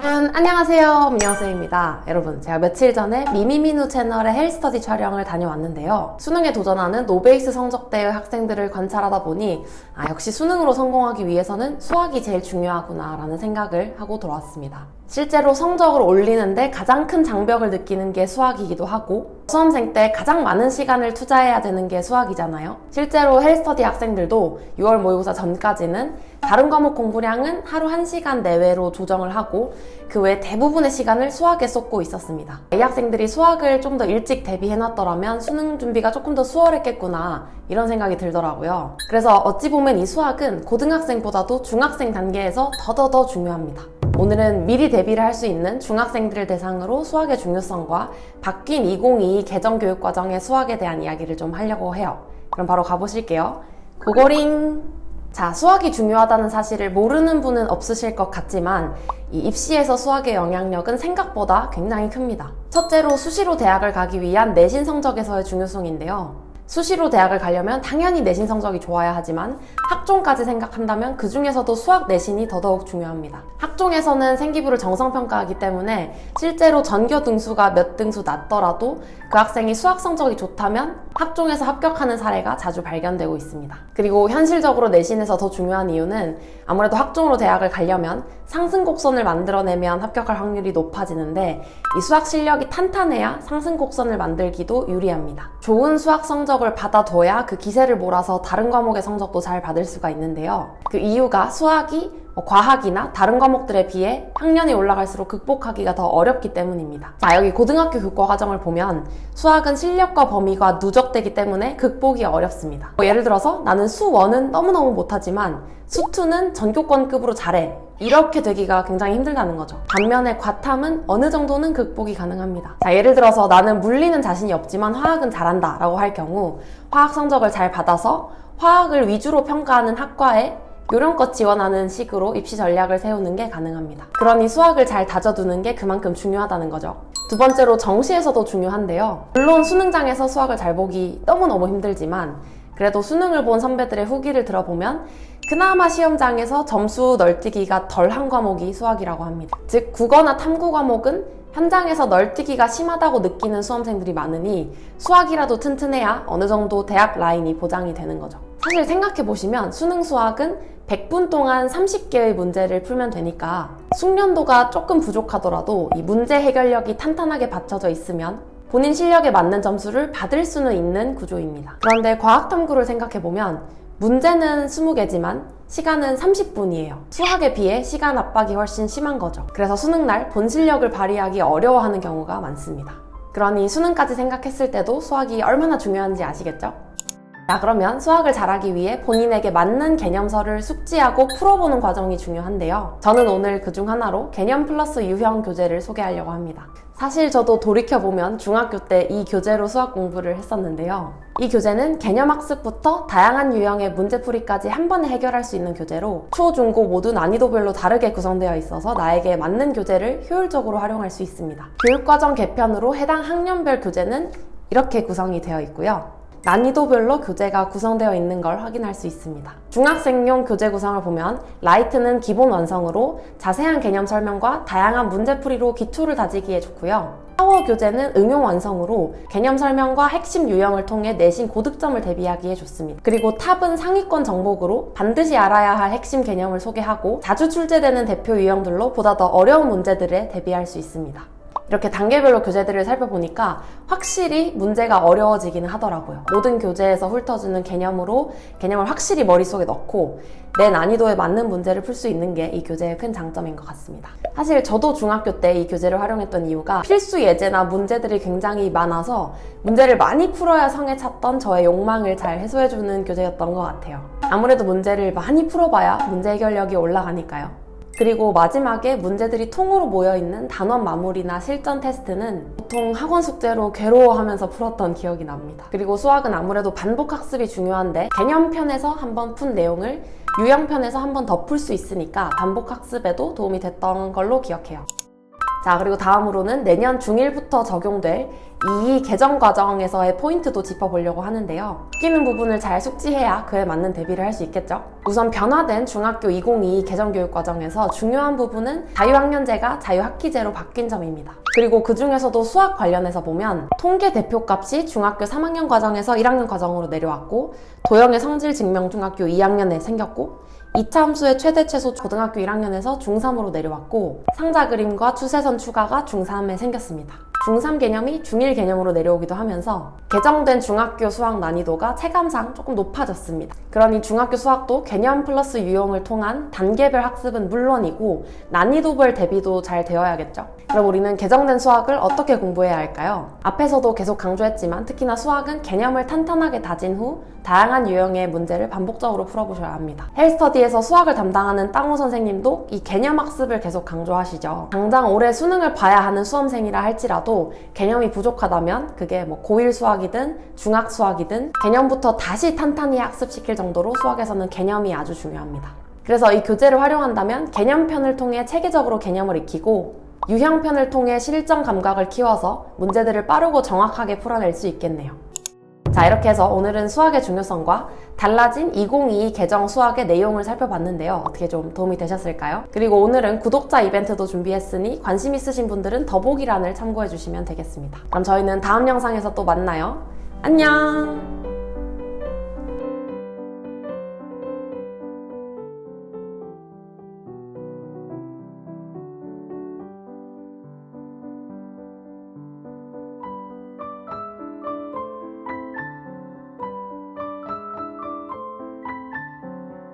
여러분 안녕하세요, 민영쌤입니다. 여러분, 제가 며칠 전에 미미민우 채널의 헬스터디 촬영을 다녀왔는데요. 수능에 도전하는 노베이스 성적대의 학생들을 관찰하다 보니 역시 수능으로 성공하기 위해서는 수학이 제일 중요하구나 라는 생각을 하고 돌아왔습니다. 실제로 성적을 올리는데 가장 큰 장벽을 느끼는 게 수학이기도 하고, 수험생 때 가장 많은 시간을 투자해야 되는 게 수학이잖아요. 실제로 헬스터디 학생들도 6월 모의고사 전까지는 다른 과목 공부량은 하루 1시간 내외로 조정을 하고 그 외 대부분의 시간을 수학에 쏟고 있었습니다. 이 학생들이 수학을 좀 더 일찍 대비해놨더라면 수능 준비가 조금 더 수월했겠구나, 이런 생각이 들더라고요. 그래서 어찌 보면 이 수학은 고등학생보다도 중학생 단계에서 더더더 중요합니다. 오늘은 미리 대비를 할 수 있는 중학생들을 대상으로 수학의 중요성과 바뀐 2022 개정교육과정의 수학에 대한 이야기를 좀 하려고 해요. 그럼 바로 가보실게요. 고고링! 자, 수학이 중요하다는 사실을 모르는 분은 없으실 것 같지만 이 입시에서 수학의 영향력은 생각보다 굉장히 큽니다. 첫째로 수시로 대학을 가기 위한 내신 성적에서의 중요성인데요. 수시로 대학을 가려면 당연히 내신 성적이 좋아야 하지만 학종까지 생각한다면 그 중에서도 수학 내신이 더더욱 중요합니다. 학종에서는 생기부를 정성평가하기 때문에 실제로 전교 등수가 몇 등수 낮더라도 그 학생이 수학 성적이 좋다면 학종에서 합격하는 사례가 자주 발견되고 있습니다. 그리고 현실적으로 내신에서 더 중요한 이유는 아무래도 학종으로 대학을 가려면 상승곡선을 만들어내면 합격할 확률이 높아지는데, 이 수학 실력이 탄탄해야 상승곡선을 만들기도 유리합니다. 좋은 수학 성적을 받아둬야 그 기세를 몰아서 다른 과목의 성적도 잘 받을 수가 있는데요. 그 이유가 수학이 과학이나 다른 과목들에 비해 학년이 올라갈수록 극복하기가 더 어렵기 때문입니다. 자, 여기 고등학교 교과과정을 보면 수학은 실력과 범위가 누적되기 때문에 극복이 어렵습니다. 예를 들어서 나는 수1은 너무너무 못하지만 수2는 전교권급으로 잘해, 이렇게 되기가 굉장히 힘들다는 거죠. 반면에 과탐은 어느 정도는 극복이 가능합니다. 자, 예를 들어서 나는 물리는 자신이 없지만 화학은 잘한다 라고 할 경우 화학 성적을 잘 받아서 화학을 위주로 평가하는 학과에 요령껏 지원하는 식으로 입시 전략을 세우는 게 가능합니다. 그러니 수학을 잘 다져두는 게 그만큼 중요하다는 거죠. 두 번째로 정시에서도 중요한데요. 물론 수능장에서 수학을 잘 보기 너무너무 힘들지만 그래도 수능을 본 선배들의 후기를 들어보면 그나마 시험장에서 점수 널뛰기가 덜한 과목이 수학이라고 합니다. 즉 국어나 탐구 과목은 현장에서 널뛰기가 심하다고 느끼는 수험생들이 많으니 수학이라도 튼튼해야 어느 정도 대학 라인이 보장이 되는 거죠. 사실 생각해보시면 수능 수학은 100분 동안 30개의 문제를 풀면 되니까 숙련도가 조금 부족하더라도 이 문제 해결력이 탄탄하게 받쳐져 있으면 본인 실력에 맞는 점수를 받을 수는 있는 구조입니다. 그런데 과학탐구를 생각해보면 문제는 20개지만 시간은 30분이에요. 수학에 비해 시간 압박이 훨씬 심한 거죠. 그래서 수능날 본 실력을 발휘하기 어려워하는 경우가 많습니다. 그러니 수능까지 생각했을 때도 수학이 얼마나 중요한지 아시겠죠? 자, 그러면 수학을 잘하기 위해 본인에게 맞는 개념서를 숙지하고 풀어보는 과정이 중요한데요. 저는 오늘 그중 하나로 개념 플러스 유형 교재를 소개하려고 합니다. 사실 저도 돌이켜보면 중학교 때 이 교재로 수학 공부를 했었는데요. 이 교재는 개념학습부터 다양한 유형의 문제풀이까지 한 번에 해결할 수 있는 교재로 초, 중, 고 모두 난이도별로 다르게 구성되어 있어서 나에게 맞는 교재를 효율적으로 활용할 수 있습니다. 교육과정 개편으로 해당 학년별 교재는 이렇게 구성이 되어 있고요. 난이도별로 교재가 구성되어 있는 걸 확인할 수 있습니다. 중학생용 교재 구성을 보면 라이트는 기본 완성으로 자세한 개념 설명과 다양한 문제풀이로 기초를 다지기에 좋고요. 파워 교재는 응용 완성으로 개념 설명과 핵심 유형을 통해 내신 고득점을 대비하기에 좋습니다. 그리고 탑은 상위권 정복으로 반드시 알아야 할 핵심 개념을 소개하고 자주 출제되는 대표 유형들로 보다 더 어려운 문제들에 대비할 수 있습니다. 이렇게 단계별로 교재들을 살펴보니까 확실히 문제가 어려워지기는 하더라고요. 모든 교재에서 훑어주는 개념으로 개념을 확실히 머릿속에 넣고 내 난이도에 맞는 문제를 풀 수 있는 게 이 교재의 큰 장점인 것 같습니다. 사실 저도 중학교 때 이 교재를 활용했던 이유가 필수 예제나 문제들이 굉장히 많아서 문제를 많이 풀어야 성에 찼던 저의 욕망을 잘 해소해주는 교재였던 것 같아요. 아무래도 문제를 많이 풀어봐야 문제 해결력이 올라가니까요. 그리고 마지막에 문제들이 통으로 모여있는 단원 마무리나 실전 테스트는 보통 학원 숙제로 괴로워하면서 풀었던 기억이 납니다. 그리고 수학은 아무래도 반복 학습이 중요한데 개념편에서 한번 푼 내용을 유형편에서 한 번 더 풀 수 있으니까 반복 학습에도 도움이 됐던 걸로 기억해요. 자, 그리고 다음으로는 내년 중1부터 적용될 이 개정 과정에서의 포인트도 짚어보려고 하는데요. 웃기는 부분을 잘 숙지해야 그에 맞는 대비를 할 수 있겠죠. 우선 변화된 중학교 2022 개정교육 과정에서 중요한 부분은 자유학년제가 자유학기제로 바뀐 점입니다. 그리고 그 중에서도 수학 관련해서 보면 통계 대표값이 중학교 3학년 과정에서 1학년 과정으로 내려왔고, 도형의 성질 증명 중학교 2학년에 생겼고, 2차 함수의 최대 최소 고등학교 1학년에서 중3으로 내려왔고, 상자 그림과 추세선 추가가 중3에 생겼습니다. 중3 개념이 중1 개념으로 내려오기도 하면서 개정된 중학교 수학 난이도가 체감상 조금 높아졌습니다. 그러니 중학교 수학도 개념 플러스 유형을 통한 단계별 학습은 물론이고 난이도별 대비도 잘 되어야겠죠. 그럼 우리는 개정된 수학을 어떻게 공부해야 할까요? 앞에서도 계속 강조했지만 특히나 수학은 개념을 탄탄하게 다진 후 다양한 유형의 문제를 반복적으로 풀어보셔야 합니다. 헬스터디에서 수학을 담당하는 땅호 선생님도 이 개념 학습을 계속 강조하시죠. 당장 올해 수능을 봐야 하는 수험생이라 할지라도 개념이 부족하다면 그게 고1 수학이든 중학 수학이든 개념부터 다시 탄탄히 학습시킬 정도로 수학에서는 개념이 아주 중요합니다. 그래서 이 교재를 활용한다면 개념편을 통해 체계적으로 개념을 익히고 유형편을 통해 실전 감각을 키워서 문제들을 빠르고 정확하게 풀어낼 수 있겠네요. 자, 이렇게 해서 오늘은 수학의 중요성과 달라진 2022 개정 수학의 내용을 살펴봤는데요. 어떻게 좀 도움이 되셨을까요? 그리고 오늘은 구독자 이벤트도 준비했으니 관심 있으신 분들은 더보기란을 참고해 주시면 되겠습니다. 그럼 저희는 다음 영상에서 또 만나요. 안녕!